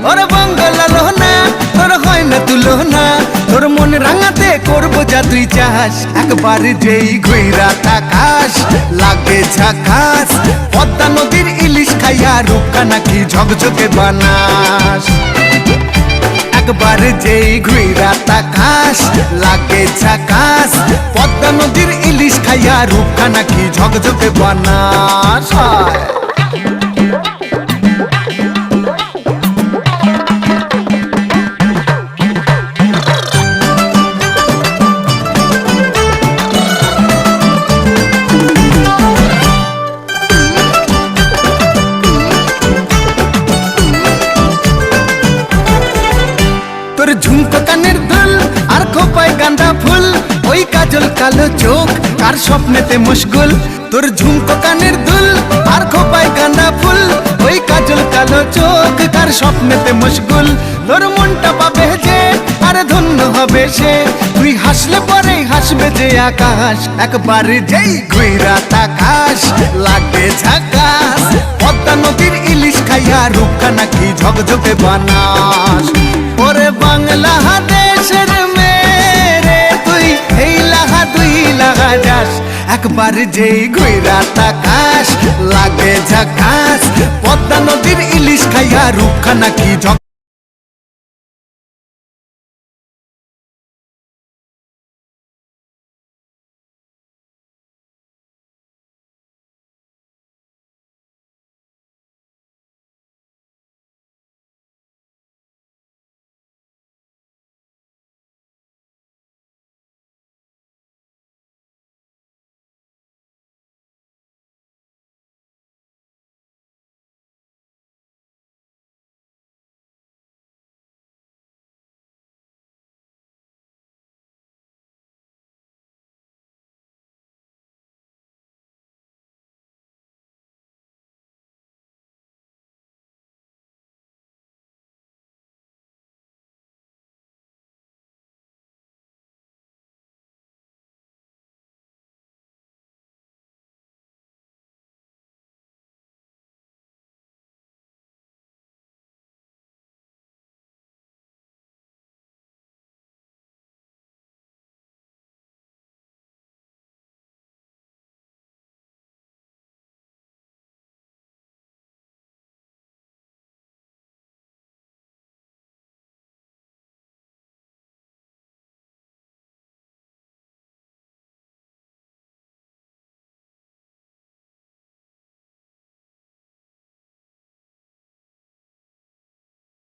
ওর বঙ্গলালো না তোর হয় না তুলো না তোর মন রাঙাতে করবো যা তুই চাস একবার যেই ঘুইরা তাকাস লাগে ঝাকাস পদ্মা নদীর ইলিশ খাইয়া রূপকা নাকি ঝকঝকে বানাস একবার যেই ঘুইরা তাকাস লাগে ঝাকাস পদ্মা নদীর ইলিশ খাইয়া রূপকা নাকি ঝকঝকে বানাস। তোর ঝুমকো কানের দুল আর খোপায় গাঁদা ফুল ওই কাজল কালো চোখ কার স্বপ্নেতে মশগুল তোর ঝুমকো কানের দুল আর খোপায় গাঁদা ফুল ওই কাজল কালো চোখ কার স্বপ্নেতে মশগুল তোর মনটা পাবে যে আর ধন্য হবে সে তুই হাসলে পরে হাসবে যে আকাশ একবার যেই ঘুইরা তাকাস লাগে ঝাকাস পদ্মা নদীর ইলিশ খাইয়া রূপকা নাকি ঝকঝকে বানাস। ওরে বাংলা দেশের মেরে তুই এই লাহা দুই লাগা যাস একবার যেই ঘুইরা তাকাস লাগে ঝাকাস পদ্মা নদীর ইলিশ খাইয়া রূপকা নাকি